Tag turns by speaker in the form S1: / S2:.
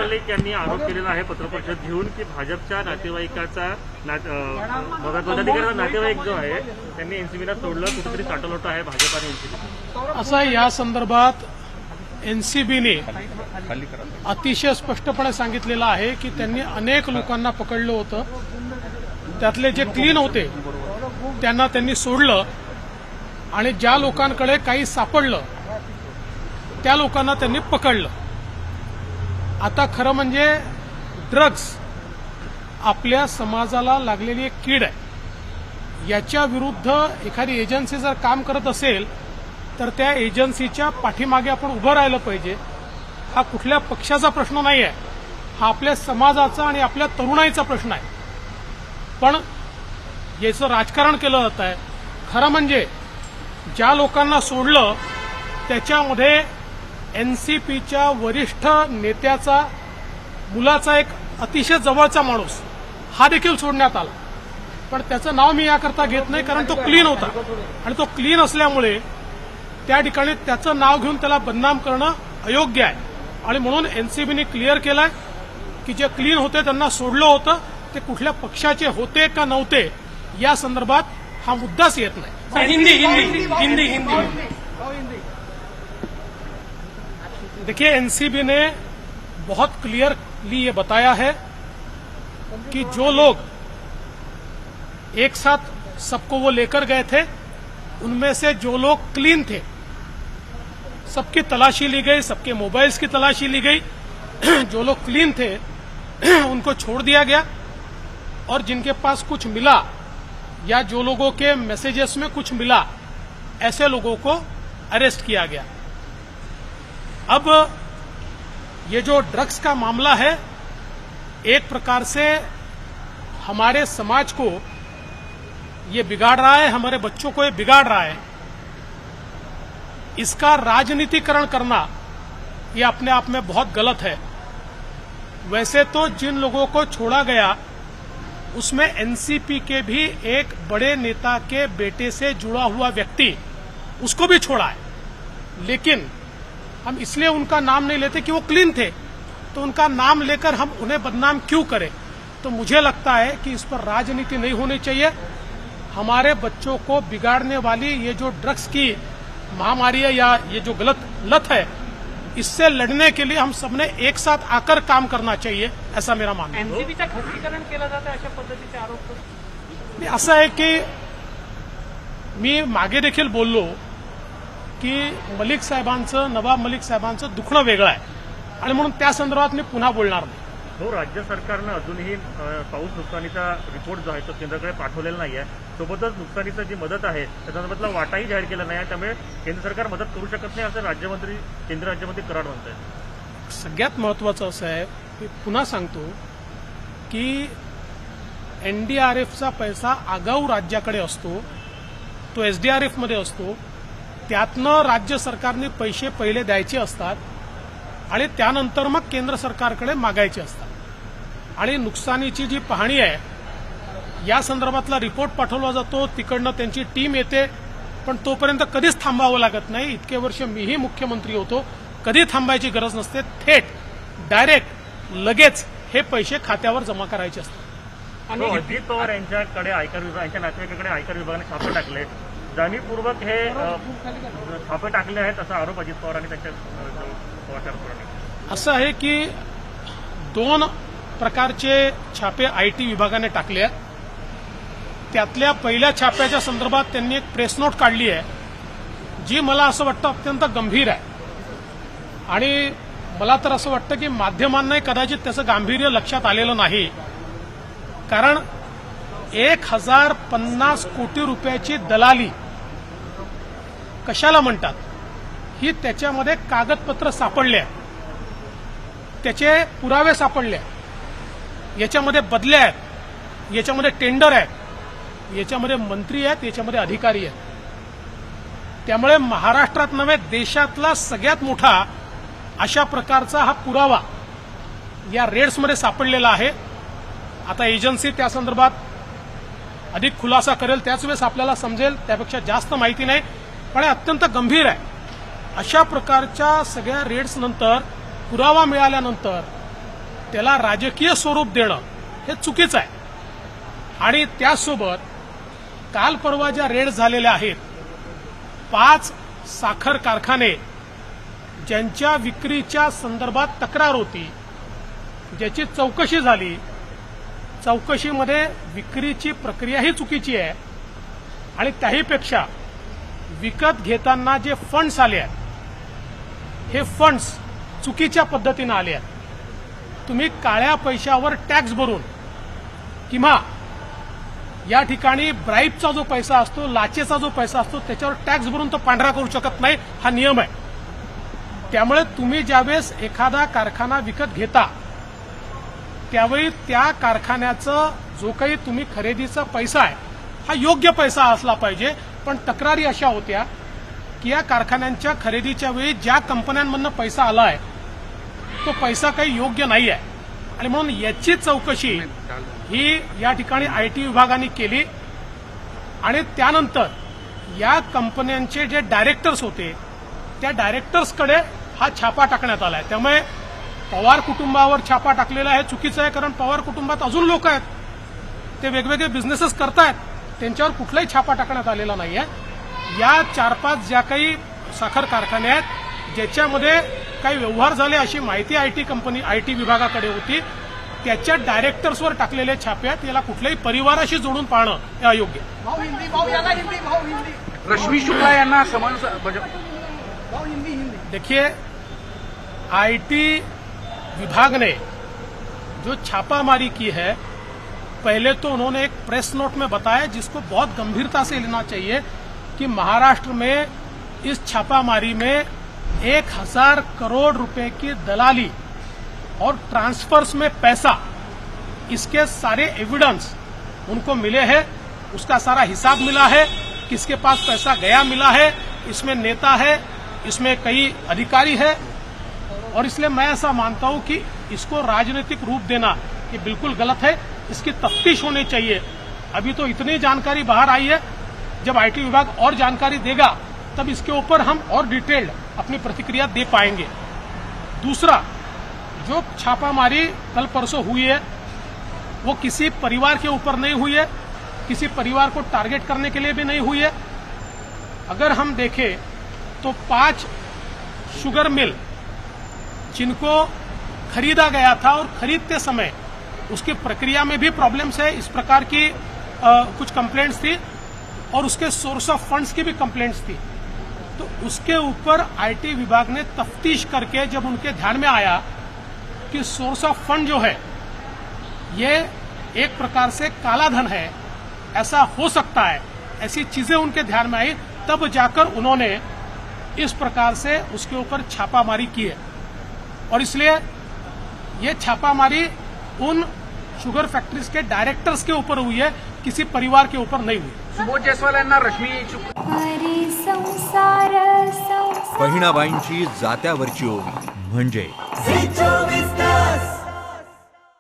S1: मलिक यांनी आरोप केलेला आहे पत्रपरिषद घेऊन की भाजपच्या नातेवाईकाचा पदाधिकाऱ्याचा नातेवाईक जो आहे त्यांनी एनसीबीला सोडलं, कुठेतरी साठवलोट आहे भाजप आणि एनसीबी.
S2: असं या संदर्भात एनसीबीने अतिशय स्पष्टपणे सांगितलेलं आहे की त्यांनी अनेक लोकांना पकडलं होतं, त्यातले जे क्लीन होते त्यांना त्यांनी सोडलं आणि ज्या लोकांकडे काही सापडलं त्या लोकांना त्यांनी पकडलं. आता खरं म्हणजे ड्रग्ज आपल्या समाजाला लागलेली एक कीड आहे. याच्या विरुद्ध एखादी एजन्सी जर काम करत असेल तर त्या एजन्सीच्या पाठीमागे आपण उभं राहिलं पाहिजे. हा कुठल्या पक्षाचा प्रश्न नाही आहे, हा आपल्या समाजाचा आणि आपल्या तरुणाईचा प्रश्न आहे. पण याचं राजकारण केलं जात आहे. खरं म्हणजे ज्या लोकांना सोडलं त्याच्यामध्ये एनसीपीच्या वरिष्ठ नेत्याचा मुलाचा एक अतिशय जवळचा माणूस हा देखील सोडण्यात आला. पण त्याचं नाव मी याकरता घेत नाही कारण तो क्लीन होता आणि तो क्लीन असल्यामुळे त्या ठिकाणी त्याचं नाव घेऊन त्याला बदनाम करणं अयोग्य आहे. आणि म्हणून एनसीबीने क्लिअर केलंय की जे क्लीन होते त्यांना सोडलं होतं ते कुठल्या पक्षाचे होते का नव्हते या संदर्भात हा मुद्दाच येत नाही. हिंदी देखिए, एनसीबी ने बहुत क्लियरली ये बताया है कि जो लोग एक साथ सबको वो लेकर गए थे उनमें से जो लोग क्लीन थे सबकी तलाशी ली गई, सबके मोबाइल्स की तलाशी ली गई. जो लोग क्लीन थे उनको छोड़ दिया गया और जिनके पास कुछ मिला या जो लोगों के मैसेजेस में कुछ मिला ऐसे लोगों को अरेस्ट किया गया. अब ये जो ड्रग्स का मामला है एक प्रकार से हमारे समाज को ये बिगाड़ रहा है, हमारे बच्चों को ये बिगाड़ रहा है. इसका राजनीतिकरण करना ये अपने आप में बहुत गलत है. वैसे तो जिन लोगों को छोड़ा गया उसमें एनसीपी के भी एक बड़े नेता के बेटे से जुड़ा हुआ व्यक्ति उसको भी छोड़ा है, लेकिन हम इसलिए उनका नाम नहीं लेते कि वो क्लीन थे, तो उनका नाम लेकर हम उन्हें बदनाम क्यों करें. तो मुझे लगता है कि इस पर राजनीति नहीं होनी चाहिए. हमारे बच्चों को बिगाड़ने वाली ये जो ड्रग्स की महामारी है या ये जो गलत लत है, इससे लड़ने के लिए हम सबने एक साथ आकर काम करना चाहिए, ऐसा मेरा मानना है.
S3: एनसीबीचं खासगीकरण केलं जातं अशा पद्धतीचे आरोप.
S2: असं आहे की मी मागे देखील बोललो की मलिक साहेबांचं, नवाब मलिक साहेबांचं दुखणं वेगळं आहे आणि म्हणून त्या संदर्भात मी पुन्हा बोलणार नाही.
S1: हो, राज्य सरकारनं अजूनही पाऊस नुकसानीचा रिपोर्ट जो आहे तो केंद्राकडे पाठवलेला नाही आहे. सोबतच नुकसानीची जी मदत आहे त्या संदर्भातला वाटाही जाहीर केला नाही आहे. त्यामुळे केंद्र सरकार मदत करू शकत नाही असं केंद्र राज्यमंत्री कराड म्हणत आहेत.
S2: सगळ्यात महत्वाचं असं आहे की पुन्हा सांगतो की एनडीआरएफचा पैसा आगाऊ राज्याकडे असतो, तो एसडीआरएफमध्ये असतो. त्यातनं राज्य सरकारने पैसे पहिले द्यायचे असतात आणि त्यानंतर मग केंद्र सरकारकडे मागायचे असतात. आणि नुकसानीची जी पाहणी आहे या संदर्भातला रिपोर्ट पाठवला जातो, तिकडनं त्यांची टीम येते, पण तोपर्यंत कधीच थांबावं लागत नाही. इतके वर्ष मीही मुख्यमंत्री होतो, कधी थांबायची गरज नसते. थेट डायरेक्ट लगेच हे पैसे खात्यावर जमा करायचे असतात.
S1: आणि अजित पवार यांच्याकडे आयकर विभाग, यांच्या नातेवाईकाकडे आयकर विभागाने छापे टाकले, जाणीवपूर्वक हे छापे टाकले आहेत असा आरोप अजित पवार आणि त्यांच्या
S2: असं आहे की 2 प्रकारचे छापे आयटी विभागाने टाकले आहेत. त्यातल्या पहिल्या छाप्याच्या संदर्भात त्यांनी एक प्रेस नोट काढली आहे जी मला असं वाटतं अत्यंत गंभीर आहे. आणि मला तर असं वाटतं की माध्यमांनाही कदाचित त्याचं गांभीर्य लक्षात आलेलं नाही. कारण 1050 कोटी रुपयाची दलाली कशाला म्हणतात ही त्याच्यामध्ये कागदपत्र सापडले आहेत, त्याचे पुरावे सापडले आहेत, याच्यामध्ये बदल्या आहेत, याच्यामध्ये टेंडर आहेत, याच्यामध्ये मंत्री आहेत, याच्यामध्ये अधिकारी आहेत. त्यामुळे महाराष्ट्रात नव्हे देशातला सगळ्यात मोठा अशा प्रकारचा हा पुरावा या रेड्समध्ये सापडलेला आहे. आता एजन्सी त्या संदर्भात अधिक खुलासा करेल त्याच वेळेस आपल्याला समजेल, त्यापेक्षा जास्त माहिती नाही. पण अत्यंत गंभीर आहे. अशा प्रकारच्या सगळ्या रेड्स नंतर पुरावा मिळाल्यानंतर त्याला राजकीय स्वरूप देणं हे चुकीचं आहे. आणि त्याचसोबत काल परवा ज्या रेड झालेल्या आहेत 5 साखर कारखाने ज्यांच्या विक्रीच्या संदर्भात तक्रार होती, ज्याची चौकशी झाली, चौकशीमध्ये विक्रीची प्रक्रिया ही चुकीची आहे आणि त्याहीपेक्षा विकत घेताना जे फंड्स आले आहेत हे फंड्स चुकीच्या पद्धतीनं आले आहेत. तुम्ही काळ्या पैशावर टॅक्स भरून किंवा या ठिकाणी ब्राईबचा जो पैसा असतो, लाचेचा जो पैसा असतो, त्याच्यावर टॅक्स भरून तो पांढरा करू शकत नाही, हा नियम आहे. त्यामुळे तुम्ही ज्यावेळेस एखादा कारखाना विकत घेता त्यावेळी त्या कारखान्याचा जो काही तुम्ही खरेदीचा पैसा आहे हा योग्य पैसा असला पाहिजे. पण तक्रारी अशा होत्या की या कारखान्यांच्या खरेदीच्या वेळी ज्या कंपन्यांमधनं पैसा आला आहे तो पैसा काही योग्य नाही आहे आणि म्हणून याची चौकशी ही या ठिकाणी आयटी विभागाने केली आणि त्यानंतर या कंपन्यांचे जे डायरेक्टर्स होते त्या डायरेक्टर्सकडे हा छापा टाकण्यात आला आहे. त्यामुळे पवार कुटुंबावर छापा टाकलेला आहे चुकीचं आहे, कारण पवार कुटुंबात अजून लोक आहेत, ते वेगवेगळे बिझनेसेस करतायत, त्यांच्यावर कुठलाही छापा टाकण्यात आलेला नाही आहे. या 4-5 ज्या काही साखर कारखाने आहेत ज्याच्यामध्ये काही व्यवहार झाले अशी माहिती आयटी विभागाकडे होती, त्याच्या डायरेक्टर्सवर टाकलेले छापे आहेत. याला कुठल्याही परिवाराशी जोडून पाहणं हे अयोग्य.
S4: रश्मी शुक्ला यांना समन्स
S2: देखिए, आईटी विभाग ने जो छापामारी की है, पहले तो उन्होंने एक प्रेस नोट में बताया जिसको बहुत गंभीरता से लेना चाहिए कि महाराष्ट्र में इस छापामारी में 1000 करोड़ रुपए की दलाली और ट्रांसफर्स में पैसा, इसके सारे एविडेंस उनको मिले हैं. उसका सारा हिसाब मिला है, किसके पास पैसा गया मिला है, इसमें नेता है, इसमें कई अधिकारी है. और इसलिए मैं ऐसा मानता हूं कि इसको राजनीतिक रूप देना ये बिल्कुल गलत है. इसकी तफ्तीश होनी चाहिए. अभी तो इतनी जानकारी बाहर आई है, जब आईटी विभाग और जानकारी देगा तब इसके ऊपर हम और डिटेल्ड अपनी प्रतिक्रिया दे पाएंगे. दूसरा, जो छापामारी कल परसों हुई है वो किसी परिवार के ऊपर नहीं हुई है, किसी परिवार को टारगेट करने के लिए भी नहीं हुई है. अगर हम देखें तो 5 शुगर मिल जिनको खरीदा गया था और खरीदते समय उसकी प्रक्रिया में भी प्रॉब्लम्स है, इस प्रकार की कुछ कंप्लेंट्स थी और उसके सोर्स ऑफ फंड्स की भी कंप्लेंट्स थी. तो उसके ऊपर आईटी विभाग ने तफ्तीश करके जब उनके ध्यान में आया कि सोर्स ऑफ फंड जो है ये एक प्रकार से काला धन है, ऐसा हो सकता है, ऐसी चीजें उनके ध्यान में आई, तब जाकर उन्होंने इस प्रकार से उसके ऊपर छापामारी की है. और इसलिए ये छापामारी उन शुगर फैक्ट्रीज के डायरेक्टर्स के ऊपर हुई है, किसी परिवार के ऊपर नहीं हुई.
S4: सुबोध जयस्वाल यांना रश्मी
S5: बहिणाबाईंची जात्यावरची ओवी म्हणजे